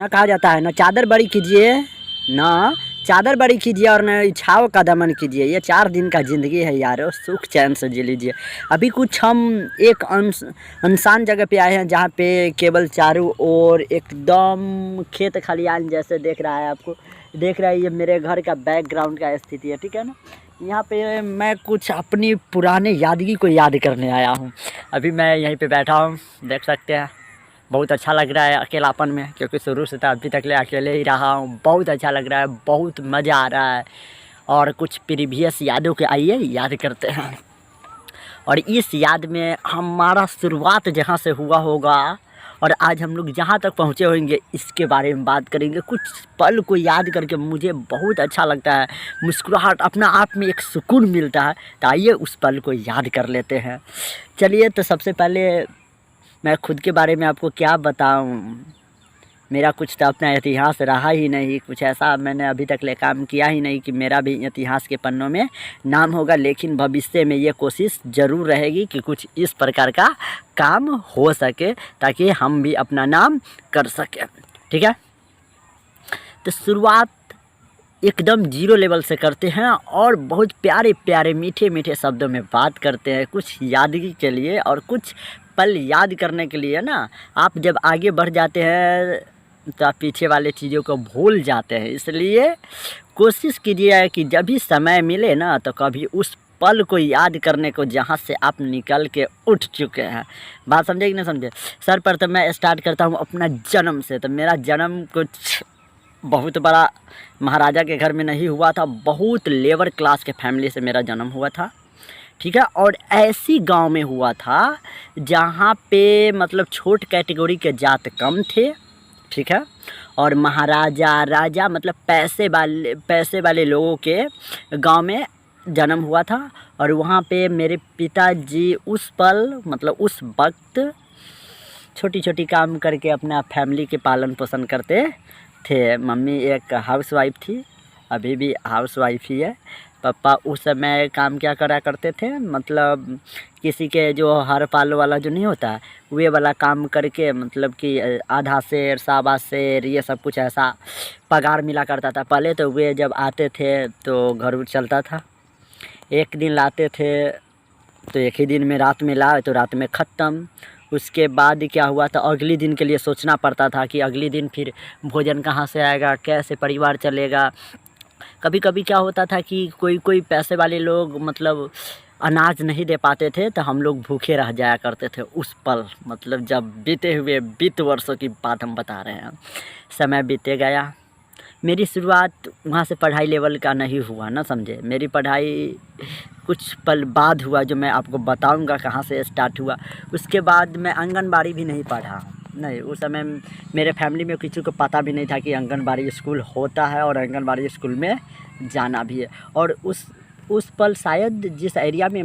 ना कहा जाता है ना चादर बड़ी कीजिए, ना चादर बड़ी कीजिए और न इच्छाओं का दमन कीजिए। ये 4 दिन का ज़िंदगी है यारो, सुख चैन से जी लीजिए। अभी कुछ हम एक अनसान जगह पे आए हैं जहाँ पे केवल चारों ओर एकदम खेत खलियान जैसे देख रहा है आपको, देख रहा है। ये मेरे घर का बैकग्राउंड का स्थिति है, ठीक है ना। यहाँ पे मैं कुछ अपनी पुराने यादगी को याद करने आया हूँ। अभी मैं यहीं पे बैठा हूँ, देख सकते हैं। बहुत अच्छा लग रहा है अकेलापन में, क्योंकि शुरू से तो अभी तक ले अकेले ही रहा हूँ। बहुत अच्छा लग रहा है, बहुत मज़ा आ रहा है। और कुछ प्रीवियस यादों के आइए याद करते हैं। और इस याद में हमारा शुरुआत जहाँ से हुआ होगा और आज हम लोग जहाँ तक पहुँचे होंगे इसके बारे में बात करेंगे। कुछ पल को याद करके मुझे बहुत अच्छा लगता है, मुस्कुराहट अपना आप में एक सुकून मिलता है। तो आइए उस पल को याद कर लेते हैं। चलिए, तो सबसे पहले मैं खुद के बारे में आपको क्या बताऊं। मेरा कुछ तो अपना इतिहास रहा ही नहीं, कुछ ऐसा मैंने अभी तक ले काम किया ही नहीं कि मेरा भी इतिहास के पन्नों में नाम होगा। लेकिन भविष्य में ये कोशिश ज़रूर रहेगी कि कुछ इस प्रकार का काम हो सके ताकि हम भी अपना नाम कर सकें, ठीक है। तो शुरुआत एकदम जीरो लेवल से करते हैं और बहुत प्यारे प्यारे मीठे मीठे शब्दों में बात करते हैं, कुछ यादगी के लिए और कुछ पल याद करने के लिए ना। आप जब आगे बढ़ जाते हैं तो आप पीछे वाले चीज़ों को भूल जाते हैं। इसलिए कोशिश कीजिए कि जब भी समय मिले ना तो कभी उस पल को याद करने को जहाँ से आप निकल के उठ चुके हैं। बात समझे कि नहीं समझे। सर पर तो मैं स्टार्ट करता हूँ अपना जन्म से। तो मेरा जन्म कुछ बहुत बड़ा महाराजा के घर में नहीं हुआ था, बहुत लेबर क्लास के फैमिली से मेरा जन्म हुआ था, ठीक है। और ऐसी गांव में हुआ था जहां पे मतलब छोट कैटेगरी के जात कम थे, ठीक है। और महाराजा राजा मतलब पैसे वाले लोगों के गांव में जन्म हुआ था। और वहां पे मेरे पिताजी उस पल मतलब उस वक्त छोटी छोटी काम करके अपना फैमिली के पालन पोषण करते थे। मम्मी एक हाउसवाइफ थी, अभी भी हाउसवाइफ ही है। पापा उस समय काम क्या करा करते थे, मतलब किसी के जो हर पाल वाला जो नहीं होता है वे वाला काम करके, मतलब कि आधा शेर सवा शेर ये सब कुछ ऐसा पगार मिला करता था पहले। तो वे जब आते थे तो घर चलता था। एक दिन लाते थे तो एक ही दिन में रात में लाए तो रात में ख़त्म। उसके बाद क्या हुआ था, अगले दिन के लिए सोचना पड़ता था कि अगले दिन फिर भोजन कहाँ से आएगा, कैसे परिवार चलेगा। कभी कभी क्या होता था कि कोई पैसे वाले लोग मतलब अनाज नहीं दे पाते थे तो हम लोग भूखे रह जाया करते थे उस पल। मतलब जब बीते हुए 20 वर्षों की बात हम बता रहे हैं। समय बीते गया। मेरी शुरुआत वहाँ से पढ़ाई लेवल का नहीं हुआ ना, समझे। मेरी पढ़ाई कुछ पल बाद हुआ जो मैं आपको बताऊंगा कहाँ से स्टार्ट हुआ। उसके बाद मैं आंगनबाड़ी भी नहीं पढ़ा, नहीं। उस समय मेरे फैमिली में किसी को पता भी नहीं था कि आंगनबाड़ी स्कूल होता है और आंगनबाड़ी स्कूल में जाना भी है। और उस पल शायद जिस एरिया में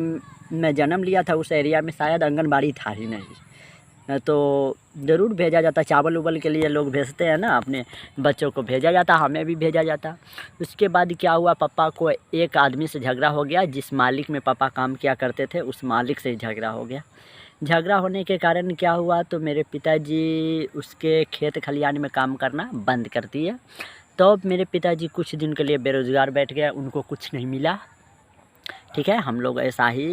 मैं जन्म लिया था उस एरिया में शायद आंगनबाड़ी था ही नहीं। तो ज़रूर भेजा जाता, चावल उवल के लिए लोग भेजते हैं ना, अपने बच्चों को भेजा जाता, हमें भी भेजा जाता। उसके बाद क्या हुआ, पापा को एक आदमी से झगड़ा हो गया। जिस मालिक में पापा काम किया करते थे उस मालिक से झगड़ा हो गया। झगड़ा होने के कारण क्या हुआ, तो मेरे पिताजी उसके खेत खलियान में काम करना बंद कर दिए। तो मेरे पिताजी कुछ दिन के लिए बेरोज़गार बैठ गए, उनको कुछ नहीं मिला, ठीक है। हम लोग ऐसा ही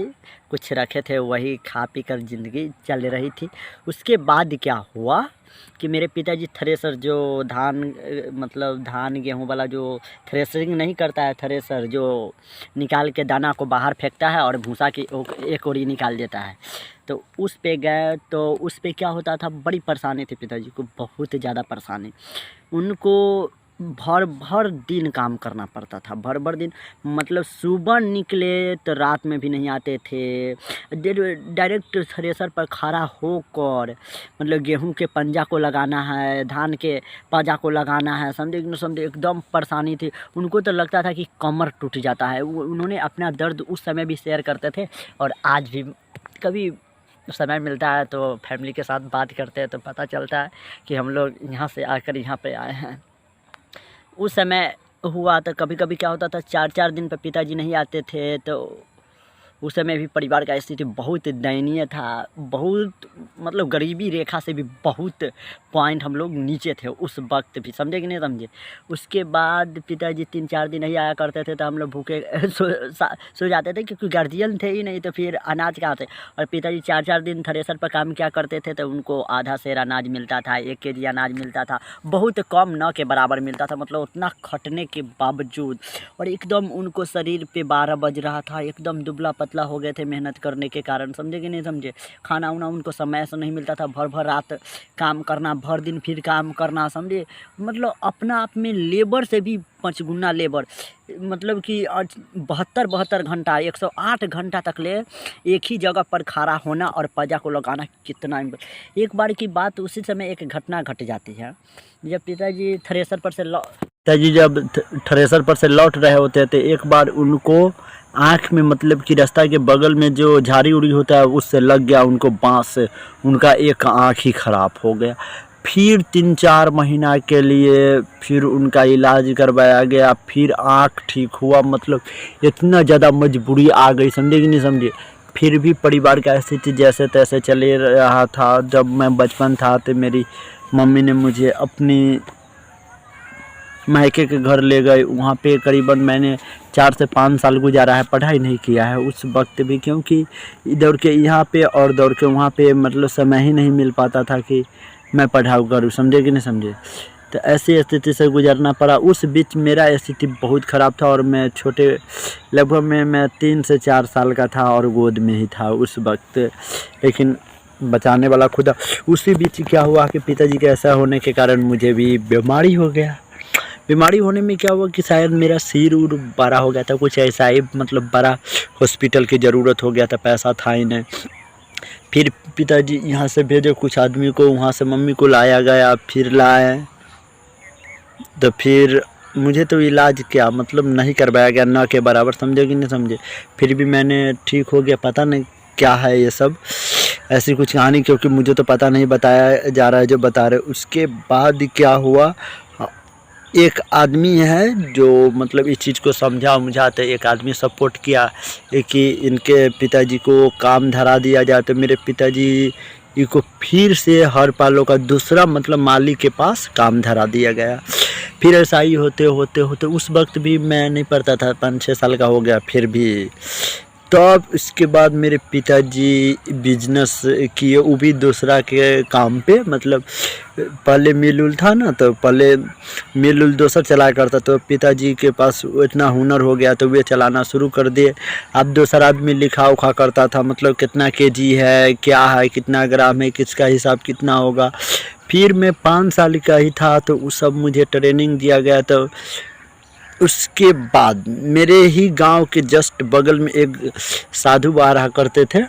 कुछ रखे थे, वही खा पी कर ज़िंदगी चल रही थी। उसके बाद क्या हुआ कि मेरे पिताजी थ्रेसर जो मतलब धान गेहूँ वाला जो थ्रेसरिंग नहीं करता है, थ्रेसर जो निकाल के दाना को बाहर फेंकता है और भूसा की एक ओरी निकाल देता है, तो उस पे गए। तो उस पे क्या होता था, बड़ी परेशानी थी पिताजी को, बहुत ज़्यादा परेशानी। उनको भर दिन काम करना पड़ता था, भर दिन। मतलब सुबह निकले तो रात में भी नहीं आते थे। डायरेक्ट थ्रेसर पर खड़ा होकर मतलब गेहूं के पंजा को लगाना है, धान के पाजा को लगाना है, समझे न समझे। एकदम परेशानी थी। उनको तो लगता था कि कमर टूट जाता है। उन्होंने अपना दर्द उस समय भी शेयर करते थे और आज भी कभी समय मिलता है तो फैमिली के साथ बात करते हैं तो पता चलता है कि हम लोग यहाँ से आकर यहाँ पे आए हैं। उस समय हुआ तो कभी कभी क्या होता था, 4-4 दिन पर पिताजी नहीं आते थे तो उस समय भी परिवार का स्थिति बहुत दयनीय था, बहुत मतलब गरीबी रेखा से भी बहुत पॉइंट हम लोग नीचे थे उस वक्त भी, समझे कि नहीं समझे। उसके बाद पिताजी 3-4 दिन नहीं आया करते थे तो हम लोग भूखे सो जाते थे, क्योंकि गार्जियन थे ही नहीं तो फिर अनाज कहाँ से। और पिताजी 4-4 दिन थ्रेसर पर काम क्या करते थे तो उनको आधा सेर अनाज मिलता था, 1 केजी अनाज मिलता था, बहुत कम न के बराबर मिलता था, मतलब उतना खटने के बावजूद। और एकदम उनको शरीर पे 12 बज रहा था, एकदम दुबला पतला हो गए थे मेहनत करने के कारण, समझे कि नहीं समझे। खाना उना उनको समय से नहीं मिलता था, भर भर रात काम करना, भर दिन फिर काम करना, समझे। मतलब अपना आप में लेबर से भी 5 गुना लेबर, मतलब कि 72 घंटा 108 घंटा तक ले एक ही जगह पर खड़ा होना और पजा को लगाना कितना। एक बार की बात, उसी समय एक घटना घट जाती है। जब पिताजी थ्रेसर पर से लौट रहे होते थे, एक बार उनको आँख में, मतलब कि रास्ता के बगल में जो झाड़ी उड़ी होता है उससे लग गया उनको बाँस से, उनका एक आँख ही ख़राब हो गया। फिर 3-4 महीना के लिए फिर उनका इलाज करवाया गया, फिर आँख ठीक हुआ, मतलब इतना ज़्यादा मजबूरी आ गई, समझे कि नहीं समझे। फिर भी परिवार का स्थिति जैसे तैसे चले रहा था। जब मैं बचपन था तो मेरी मम्मी ने मुझे अपनी मायके के घर ले गए, वहाँ पे करीबन मैंने 4 से 5 साल गुजारा है, पढ़ाई नहीं किया है उस वक्त भी, क्योंकि दौड़ के यहाँ पे और दौड़ के वहाँ पे, मतलब समय ही नहीं मिल पाता था कि मैं पढ़ाई करूँ, समझे कि नहीं समझे। तो ऐसी स्थिति से गुजरना पड़ा। उस बीच मेरा स्थिति बहुत ख़राब था और मैं छोटे, लगभग मैं 3 से 4 साल का था और गोद में ही था उस वक्त, लेकिन बचाने वाला खुदा। उसी बीच क्या हुआ कि पिताजी के ऐसा होने के कारण मुझे भी बीमारी हो गया। बीमारी होने में क्या हुआ कि शायद मेरा सिर उर बड़ा हो गया था, कुछ ऐसा ही, मतलब बड़ा हॉस्पिटल की ज़रूरत हो गया था, पैसा था ही नहीं। फिर पिताजी यहाँ से भेजे कुछ आदमी को, वहाँ से मम्मी को लाया गया, फिर लाए तो फिर मुझे तो इलाज क्या, मतलब नहीं करवाया गया ना के बराबर, समझे कि नहीं समझे। फिर भी मैंने ठीक हो गया, पता नहीं क्या है ये सब, ऐसी कुछ कहानी, क्योंकि मुझे तो पता नहीं, बताया जा रहा है जो बता रहे। उसके बाद क्या हुआ, एक आदमी है जो मतलब इस चीज़ को समझा मुझाते, एक आदमी सपोर्ट किया कि इनके पिताजी को काम धरा दिया जाए। तो मेरे पिताजी को फिर से हर पालों का दूसरा, मतलब मालिक के पास काम धरा दिया गया। फिर ऐसा ही होते होते होते उस वक्त भी मैं नहीं पढ़ता था, 5-6 साल का हो गया फिर भी। तब इसके बाद मेरे पिताजी बिजनेस किए, वो भी दूसरा के काम पे, मतलब पहले मिल उल था ना, तो पहले मिल उल दूसरा चला करता, तो पिताजी के पास इतना हुनर हो गया तो वे चलाना शुरू कर दिए। अब दूसरा आदमी लिखा उखा करता था, मतलब कितना केजी है, क्या है, कितना ग्राम है, किसका हिसाब कितना होगा। फिर मैं 5 साल का ही था तो उस सब मुझे ट्रेनिंग दिया गया। तो उसके बाद मेरे ही गांव के जस्ट बगल में एक साधु आ रहा करते थे,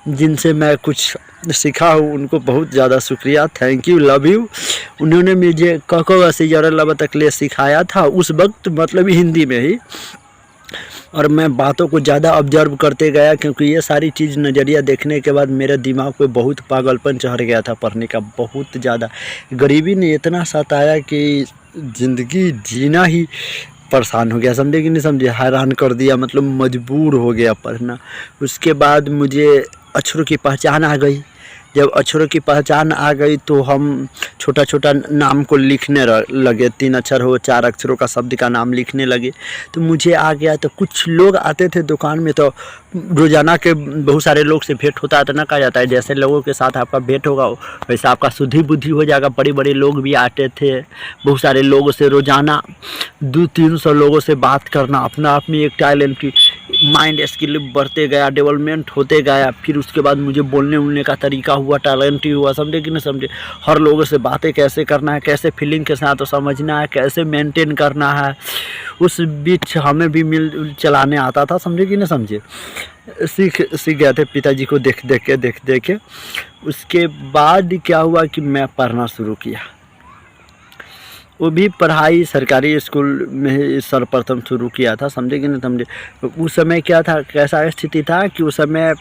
जिनसे मैं कुछ सीखा हूँ, उनको बहुत ज़्यादा शुक्रिया, थैंक यू, लव यू। उन्होंने मुझे कको से जरा तक ले सिखाया था उस वक्त, मतलब हिंदी में ही। और मैं बातों को ज़्यादा ऑब्जर्व करते गया, क्योंकि ये सारी चीज़ नज़रिया देखने के बाद मेरे दिमाग पे बहुत पागलपन चढ़ गया था पढ़ने का, बहुत ज़्यादा। गरीबी ने इतना सताया कि ज़िंदगी जीना ही परेशान हो गया, समझे कि नहीं समझे, हैरान कर दिया, मतलब मजबूर हो गया पढ़ना। उसके बाद मुझे अक्षरों की पहचान आ गई। जब अक्षरों की पहचान आ गई तो हम छोटा छोटा नाम को लिखने लगे, 3 अक्षर हो 4 अक्षरों का शब्द का नाम लिखने लगे, तो मुझे आ गया। तो कुछ लोग आते थे दुकान में, तो रोज़ाना के बहुत सारे लोग से भेंट होता है, तो ना कहा जाता है जैसे लोगों के साथ आपका भेंट होगा वैसे आपका शुद्धि बुद्धि हो जाएगा। बड़े बड़े लोग भी आते थे, बहुत सारे लोगों से रोज़ाना 200-300 लोगों से बात करना, अपना आप में एक टैलेंट की माइंड स्किल बढ़ते गया, डेवलपमेंट होते गया। फिर उसके बाद मुझे बोलने उलने का तरीका हुआ, टैलेंट ही हुआ, समझे कि नहीं समझे। हर लोगों से बातें कैसे करना है, कैसे फीलिंग के साथ तो समझना है, कैसे मेंटेन करना है, उस बीच हमें भी मिल चलाने आता था, समझे कि नहीं समझे। सीख गए थे पिताजी को देख देख के। उसके बाद क्या हुआ कि मैं पढ़ना शुरू किया, वो भी पढ़ाई सरकारी स्कूल में ही सर्वप्रथम शुरू किया था, समझे कि नहीं समझे। उस समय क्या था, कैसा स्थिति था कि उस समय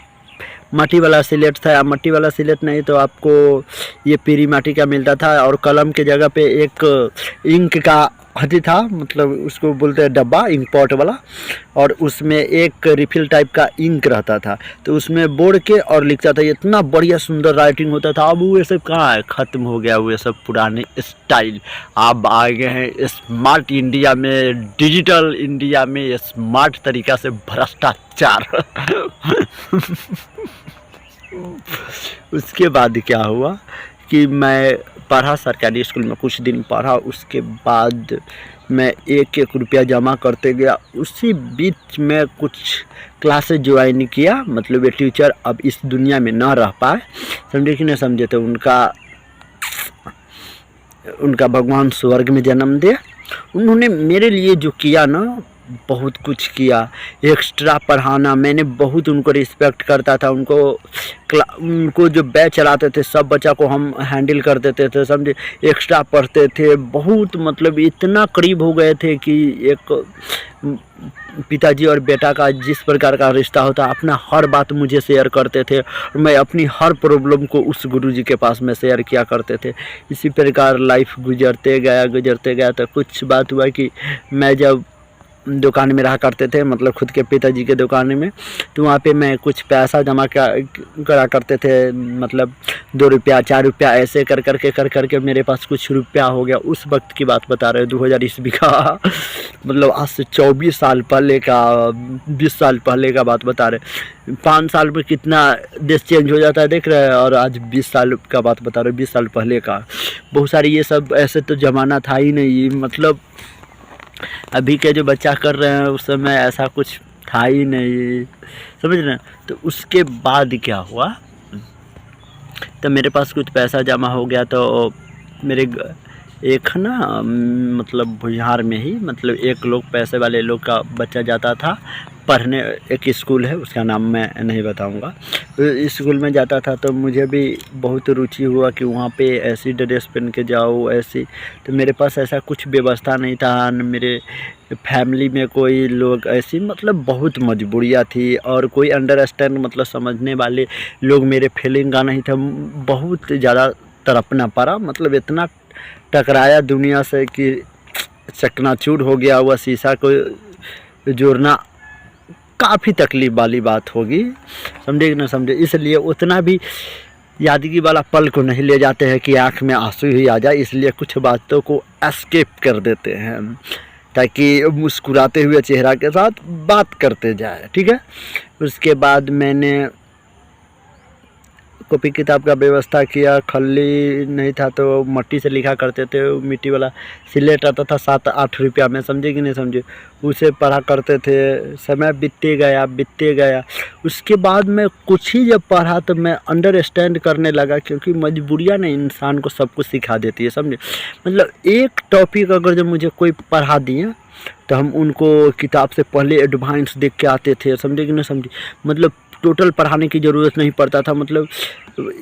माटी वाला सिलेट था, मट्टी वाला सिलेट नहीं तो आपको ये पीरी माटी का मिलता था, और कलम के जगह पे एक इंक का हाथी था, मतलब उसको बोलते हैं डब्बा इंक पॉट वाला, और उसमें एक रिफिल टाइप का इंक रहता था, तो उसमें बोड़ के और लिखता था। इतना बढ़िया सुंदर राइटिंग होता था। अब वो ये सब कहाँ है, ख़त्म हो गया वो ये सब पुराने स्टाइल। अब आ गए हैं स्मार्ट इंडिया में, डिजिटल इंडिया में स्मार्ट तरीक़ा से भ्रष्टाचार। उसके बाद क्या हुआ कि मैं पढ़ा सरकारी स्कूल में, कुछ दिन पढ़ा, उसके बाद मैं एक एक रुपया जमा करते गया। उसी बीच में कुछ क्लासेस ज्वाइन किया, मतलब ये टीचर अब इस दुनिया में ना रह पाए, समझे कि नहीं समझे, तो उनका भगवान स्वर्ग में जन्म दे। उन्होंने मेरे लिए जो किया ना, बहुत कुछ किया। एक्स्ट्रा पढ़ाना, मैंने बहुत उनको रिस्पेक्ट करता था। उनको जो बैच चलाते थे, सब बच्चा को हम हैंडल कर देते थे, समझे। एक्स्ट्रा पढ़ते थे बहुत, मतलब इतना करीब हो गए थे कि एक पिताजी और बेटा का जिस प्रकार का रिश्ता होता, अपना हर बात मुझे शेयर करते थे, और मैं अपनी हर प्रॉब्लम को उस गुरुजी के पास में शेयर किया करते थे। इसी प्रकार लाइफ गुजरते गया। तो कुछ बात हुआ कि मैं जब दुकान में रहा करते थे, मतलब खुद के पिताजी के दुकान में, तो वहाँ पे मैं कुछ पैसा जमा करा करते थे, मतलब 2 रुपया 4 रुपया ऐसे कर करके मेरे पास कुछ रुपया हो गया। उस वक्त की बात बता रहे, 2000 ईस्वी का, मतलब आज से 24 साल पहले का, 20 साल पहले का बात बता रहे। 5 साल में कितना देश चेंज हो जाता है देख रहे हैं, और आज 20 साल का बात बता रहे, 20 साल पहले का। बहुत सारी ये सब, ऐसे तो ज़माना था ही नहीं, मतलब अभी के जो बच्चा कर रहे हैं उस समय ऐसा कुछ था ही नहीं, समझ रहे हैं। तो उसके बाद क्या हुआ, तो मेरे पास कुछ पैसा जमा हो गया, तो मेरे एक ना, मतलब बिहार में ही, मतलब एक लोग पैसे वाले लोग का बच्चा जाता था पढ़ने, एक स्कूल है उसका नाम मैं नहीं बताऊंगा, इस स्कूल में जाता था। तो मुझे भी बहुत रुचि हुआ कि वहाँ पे ऐसी ड्रेस पहन के जाओ, ऐसी। तो मेरे पास ऐसा कुछ व्यवस्था नहीं था, मेरे फैमिली में कोई लोग ऐसी, मतलब बहुत मजबूरियाँ थी, और कोई अंडरस्टैंड, मतलब समझने वाले लोग मेरे फीलिंग का नहीं था। बहुत ज़्यादा तड़पना पड़ा, मतलब इतना टकराया दुनिया से कि चकनाचूर हो गया। हुआ शीशा को जोड़ना काफ़ी तकलीफ़ वाली बात होगी, समझे कि ना समझे। इसलिए उतना भी यादगी वाला पल को नहीं ले जाते हैं कि आँख में आंसू ही आ जाए, इसलिए कुछ बातों को एस्केप कर देते हैं, ताकि मुस्कुराते हुए चेहरा के साथ बात करते जाए, ठीक है। उसके बाद मैंने कॉपी किताब का व्यवस्था किया। खल्ली नहीं था तो मट्टी से लिखा करते थे, मिट्टी वाला सिलेट आता था 7-8 रुपया में, समझे कि नहीं समझे, उसे पढ़ा करते थे। समय बीतते गया। उसके बाद मैं कुछ ही जब पढ़ा तो मैं अंडरस्टैंड करने लगा, क्योंकि मजबूरियाँ ने इंसान को सब कुछ सिखा देती है, समझे। मतलब एक टॉपिक अगर जब मुझे कोई पढ़ा दिए तो हम उनको किताब से पहले एडवांस देख के आते थे, समझे कि नहीं समझे। मतलब टोटल पढ़ाने की ज़रूरत नहीं पड़ता था, मतलब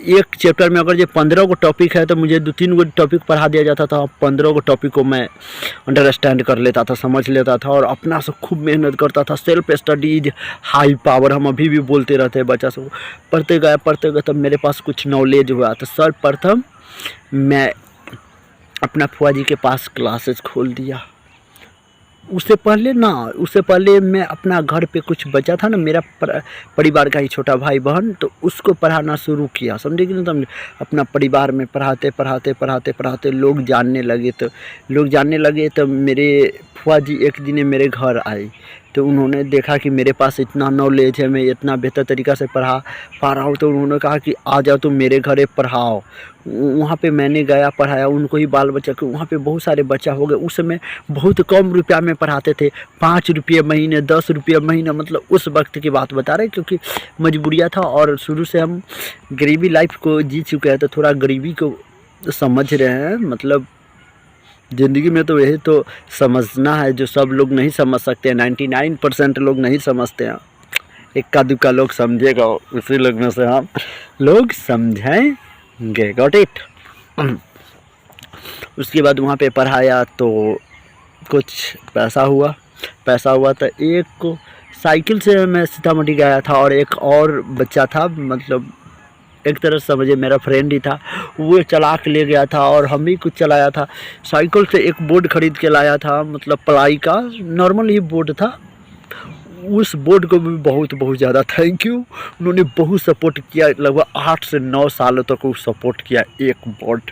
एक चैप्टर में अगर ये 15 को टॉपिक है तो मुझे 2-3 गो टॉपिक पढ़ा दिया जाता था। 15 को टॉपिक को मैं अंडरस्टैंड कर लेता था, समझ लेता था, और अपना से खूब मेहनत करता था। सेल्फ स्टडीज हाई पावर, हम अभी भी बोलते रहते हैं बच्चा सब। पढ़ते गए तब मेरे पास कुछ नॉलेज हुआ। तो सर्वप्रथम मैं अपना फुआ जी के पास क्लासेस खोल दिया। उससे पहले मैं अपना घर पे कुछ बचा था ना, मेरा परिवार का ही छोटा भाई बहन, तो उसको पढ़ाना शुरू किया, समझे कि नहीं समझे। अपना परिवार में पढ़ाते लोग जानने लगे। तो मेरे फुआ जी एक दिन मेरे घर आए, तो उन्होंने देखा कि मेरे पास इतना नॉलेज है, मैं इतना बेहतर तरीक़ा से पढ़ा पा रहा हूँ, तो उन्होंने कहा कि आ जाओ तुम मेरे घरे पढ़ाओ। वहाँ पे मैंने गया, पढ़ाया उनको ही, बाल बच्चा को। वहाँ पे बहुत सारे बच्चा हो गए। उस समय बहुत कम रुपया में पढ़ाते थे, 5 रुपये महीने, 10 रुपये महीना, मतलब उस वक्त की बात बता रहे, क्योंकि मजबूरियाँ था और शुरू से हम गरीबी लाइफ को जी चुके हैं, तो थोड़ा गरीबी को समझ रहे हैं। मतलब ज़िंदगी में तो यही तो समझना है जो सब लोग नहीं समझ सकते हैं। 99% लोग नहीं समझते हैं, इक्का दुक्का लोग समझेगा, उसी लोग में से हम लोग समझेंगे। Got it. उसके बाद वहाँ पे पढ़ाया तो कुछ पैसा हुआ तो एक को साइकिल से मैं सीतामढ़ी गया था, और एक और बच्चा था, मतलब एक तरह से समझिए मेरा फ्रेंड ही था, वो चला के ले गया था और हम भी कुछ चलाया था। साइकिल से एक बोर्ड खरीद के लाया था, मतलब प्लाई का नॉर्मल ही बोर्ड था। उस बोर्ड को भी बहुत बहुत ज़्यादा थैंक यू, उन्होंने बहुत सपोर्ट किया, लगभग 8 से 9 सालों तक वो सपोर्ट किया। एक बोर्ड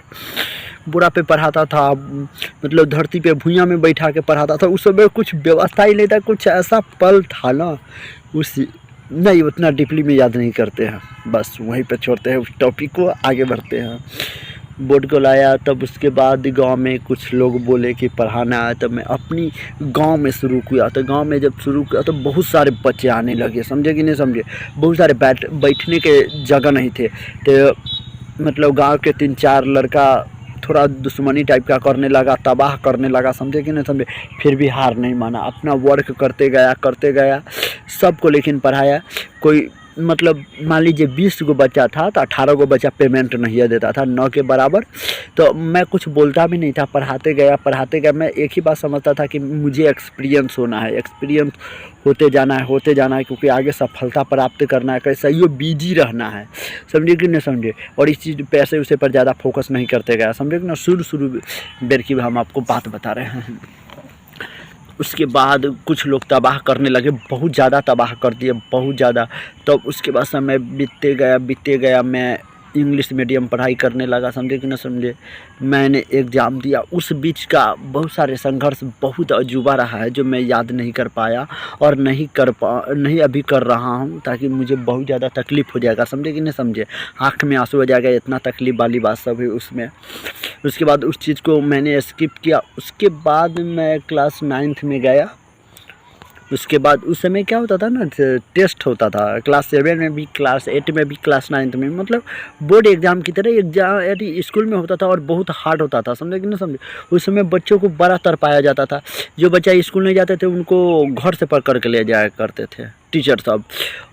बुरा पे पढ़ाता था, मतलब धरती पे भुइयाँ में बैठा के पढ़ाता था। उस समय कुछ व्यवस्था ही नहीं था, कुछ ऐसा पल था ना उस, नहीं उतना डीपली में याद नहीं करते हैं, बस वहीं पे छोड़ते हैं उस टॉपिक को, आगे बढ़ते हैं। बोर्ड को लाया, तब उसके बाद गांव में कुछ लोग बोले कि पढ़ाना है, तब मैं अपनी गांव में शुरू किया। तो गांव में जब शुरू किया तो बहुत सारे बच्चे आने लगे, समझे कि नहीं समझे, बहुत सारे बैठने के जगह नहीं थे। तो मतलब गांव के 3-4 लड़का थोड़ा दुश्मनी टाइप का करने लगा, तबाह करने लगा, समझे कि नहीं समझे। फिर भी हार नहीं माना, अपना वर्क करते गया सबको, लेकिन पढ़ाया। कोई मतलब मान लीजिए 20 गो बच्चा था तो 18 गो बच्चा पेमेंट नहीं देता था 9 के बराबर। तो मैं कुछ बोलता भी नहीं था, पढ़ाते गया। मैं एक ही बात समझता था कि मुझे एक्सपीरियंस होना है, एक्सपीरियंस होते जाना है, क्योंकि आगे सफलता प्राप्त करना है, कैसे यो बिजी रहना है, समझे कि नहीं समझे। और इस चीज़ पैसे उसे पर ज़्यादा फोकस नहीं करते गया, समझे कि ना। शुरू बेर की हम आपको बात बता रहे हैं। उसके बाद कुछ लोग तबाह करने लगे, बहुत ज़्यादा तबाह कर दिए, बहुत ज़्यादा। तो उसके बाद समय बीतते गया, मैं इंग्लिश मीडियम पढ़ाई करने लगा, समझे कि ना समझे। मैंने एग्ज़ाम दिया, उस बीच का बहुत सारे संघर्ष, बहुत अजूबा रहा है जो मैं याद नहीं कर पाया और नहीं अभी कर रहा हूँ, ताकि मुझे बहुत ज़्यादा तकलीफ़ हो जाएगा, समझे कि नहीं समझे। आँख में आंसू आ जाएगा, इतना तकलीफ़ वाली बात सब है उसमें। उसके बाद उस चीज़ को मैंने स्किप किया। उसके बाद मैं क्लास 9th में गया। उसके बाद उस समय क्या होता था ना, टेस्ट होता था क्लास 7 में भी, क्लास 8 में भी, क्लास 9th में, मतलब बोर्ड एग्ज़ाम की तरह एग्जाम यदि स्कूल में होता था और बहुत हार्ड होता था, समझे कि नहीं समझे। उस समय बच्चों को बड़ा तरपाया जाता था। जो बच्चा स्कूल नहीं जाते थे उनको घर से पकड़ के ले जाया करते थे टीचर साहब,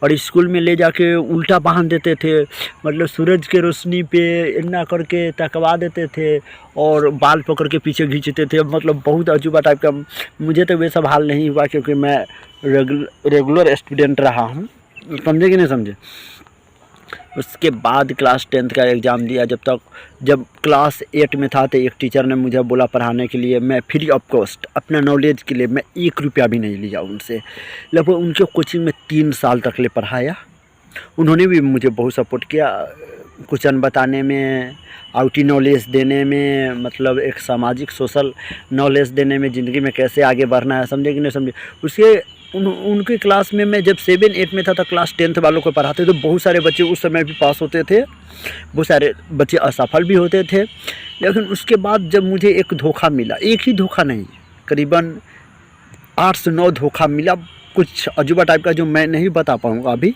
और स्कूल में ले जाके उल्टा बांध देते थे, मतलब सूरज के रोशनी पे इतना करके तकवा देते थे और बाल पकड़ के पीछे खींचते थे, मतलब बहुत अजूबा टाइप का। मुझे तो वे सब हाल नहीं हुआ, क्योंकि मैं रेगुलर स्टूडेंट रहा हूँ, समझे कि नहीं समझे। उसके बाद क्लास 10th का एग्ज़ाम दिया। जब क्लास 8 में था तो एक टीचर ने मुझे बोला पढ़ाने के लिए, मैं फ्री ऑफ कॉस्ट अपना नॉलेज के लिए मैं 1 रुपया भी नहीं लिया उनसे। लगभग उनके कोचिंग में 3 साल तक ले पढ़ाया। उन्होंने भी मुझे बहुत सपोर्ट किया, क्वेश्चन बताने में, आउटी नॉलेज देने में, मतलब एक सामाजिक सोशल नॉलेज देने में, ज़िंदगी में कैसे आगे बढ़ना है, समझे कि नहीं समझे। उसके उनकी क्लास में मैं जब 7-8 में था तो क्लास 10th वालों को पढ़ाते तो बहुत सारे बच्चे उस समय भी पास होते थे, बहुत सारे बच्चे असफल भी होते थे। लेकिन उसके बाद जब मुझे एक धोखा मिला, एक ही धोखा नहीं, करीबन 8 से 9 धोखा मिला, कुछ अजूबा टाइप का जो मैं नहीं बता पाऊँगा अभी।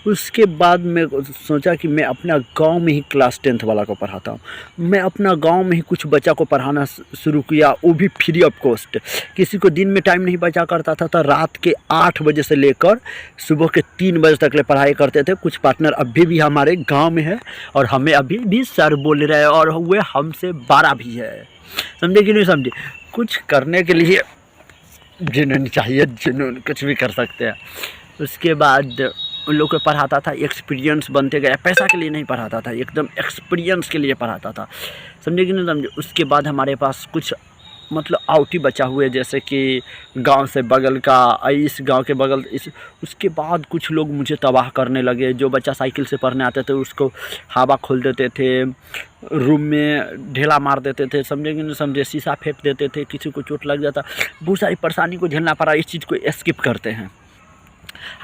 उसके बाद मैं सोचा कि मैं अपना गांव में ही क्लास 10th वाला को पढ़ाता हूँ। मैं अपना गांव में ही कुछ बच्चा को पढ़ाना शुरू किया, वो भी फ्री ऑफ कॉस्ट। किसी को दिन में टाइम नहीं बचा करता था तो रात के 8 बजे से लेकर सुबह के 3 बजे तक ले पढ़ाई करते थे। कुछ पार्टनर अभी भी हमारे गाँव में है और हमें अभी भी सर बोल रहे हैं, और वे हमसे 12 भी है, समझे कि नहीं समझे। कुछ करने के लिए जुनून चाहिए, जुनून, कुछ भी कर सकते हैं। उसके बाद उन लोग को पढ़ाता था, एक्सपीरियंस बनते गया, पैसा के लिए नहीं पढ़ाता था, एकदम एक्सपीरियंस के लिए पढ़ाता था, समझे कि नहीं समझे। उसके बाद हमारे पास कुछ मतलब आउटी बचा हुए, जैसे कि गांव से बगल का, इस गांव के बगल इस। उसके बाद कुछ लोग मुझे तबाह करने लगे। जो बच्चा साइकिल से पढ़ने आते थे उसको हवा खोल देते थे, रूम में ढेला मार देते थे, समझे कि नहीं समझे, शीशा फेंक देते थे, किसी को चोट लग जाता, बहुत सारी परेशानी को झेलना पड़ा। इस चीज़ को स्किप करते हैं,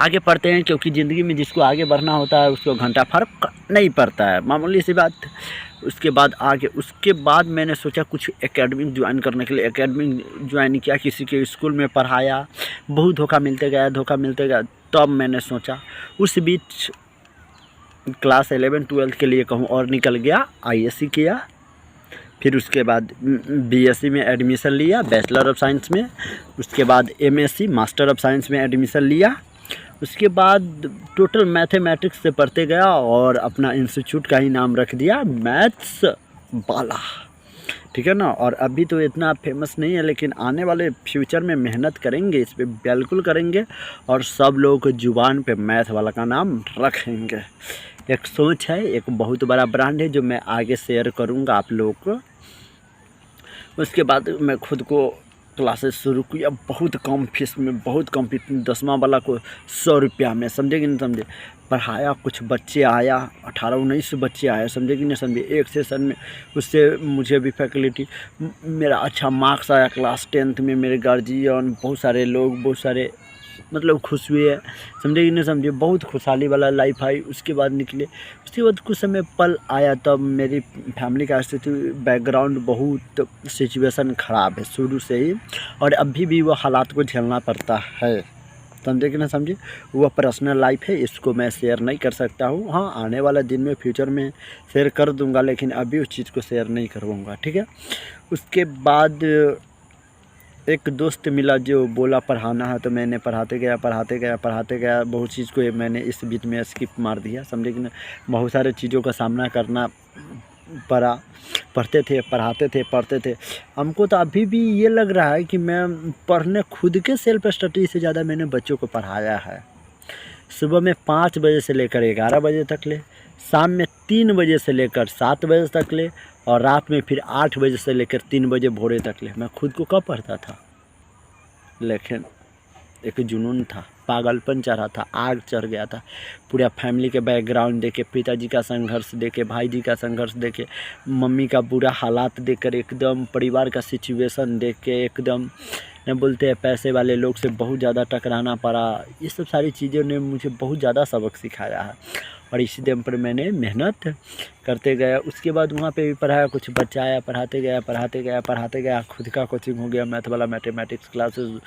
आगे पढ़ते हैं, क्योंकि ज़िंदगी में जिसको आगे बढ़ना होता है उसको घंटा फर्क नहीं पड़ता है, मामूली सी बात। उसके बाद मैंने सोचा कुछ एकेडमिक ज्वाइन करने के लिए एकेडमिक ज्वाइन किया, किसी के स्कूल में पढ़ाया, बहुत धोखा मिलते गया। तब मैंने सोचा, उस बीच क्लास 11-12 के लिए कहूँ और निकल गया, ISC किया। फिर उसके बाद BSc में एडमिशन लिया, बैचलर ऑफ साइंस में। उसके बाद MSc मास्टर ऑफ साइंस में एडमिशन लिया। उसके बाद टोटल मैथमेटिक्स से पढ़ते गया और अपना इंस्टीट्यूट का ही नाम रख दिया, मैथ्स वाला, ठीक है ना। और अभी तो इतना फेमस नहीं है, लेकिन आने वाले फ्यूचर में मेहनत करेंगे, इस पर बिल्कुल करेंगे और सब लोगों को जुबान पे मैथ वाला का नाम रखेंगे। एक सोच है, एक बहुत बड़ा ब्रांड है जो मैं आगे शेयर करूँगा आप लोगों को। उसके बाद मैं खुद को क्लासेस शुरू किया बहुत कम फीस में, बहुत कम फीस में, 10वां वाला को 100 रुपया में, समझे कि नहीं समझे, पढ़ाया। कुछ बच्चे आया, 18-19 बच्चे आए, समझे कि नहीं समझे, एक सेशन में। उससे मुझे भी फैकल्टी, मेरा अच्छा मार्क्स आया क्लास 10th में। मेरे गार्जियन, बहुत सारे लोग, बहुत सारे मतलब खुश हुए, समझे कि नहीं समझे, बहुत खुशहाली वाला लाइफ आई। उसके बाद निकले, उसके बाद कुछ समय पल आया तब मेरी फैमिली का स्थिति, बैकग्राउंड, बहुत सिचुएशन ख़राब है शुरू से ही, और अभी भी वो हालात को झेलना पड़ता है, समझे कि ना समझे। वो पर्सनल लाइफ है, इसको मैं शेयर नहीं कर सकता हूँ। हाँ, आने वाला दिन में फ्यूचर में शेयर कर दूँगा, लेकिन अभी उस चीज़ को शेयर नहीं करूँगा, ठीक है। उसके बाद एक दोस्त मिला जो बोला पढ़ाना है, तो मैंने पढ़ाते गया। बहुत चीज़ को मैंने इस बीच में स्किप मार दिया, समझे कि ना। बहुत सारे चीज़ों का सामना करना पड़ा। पढ़ते थे। हमको तो अभी भी ये लग रहा है कि मैं पढ़ने, खुद के सेल्फ स्टडी से ज़्यादा मैंने बच्चों को पढ़ाया है। सुबह में 5 बजे से लेकर 11 बजे तक ले, शाम में 3 बजे से लेकर 7 बजे तक ले, और रात में फिर 8 बजे से लेकर 3 बजे भोरे तक ले। मैं खुद को कब पढ़ता था, लेकिन एक जुनून था, पागलपन चढ़ा था, आग चढ़ गया था। पूरा फैमिली के बैकग्राउंड देखे, पिताजी का संघर्ष देखे, भाई जी का संघर्ष देखे, मम्मी का बुरा हालात देखकर, एकदम परिवार का सिचुएशन देख के, एकदम न बोलते हैं पैसे वाले लोग से बहुत ज़्यादा टकराना पड़ा। ये सब सारी चीज़ों ने मुझे बहुत ज़्यादा सबक सिखाया है, और इसी दम पर मैंने मेहनत करते गया। उसके बाद वहाँ पे भी पढ़ाया, कुछ बच्चा आया, पढ़ाते गया। खुद का कोचिंग हो गया, मैथ वाला, मैथमेटिक्स क्लासेस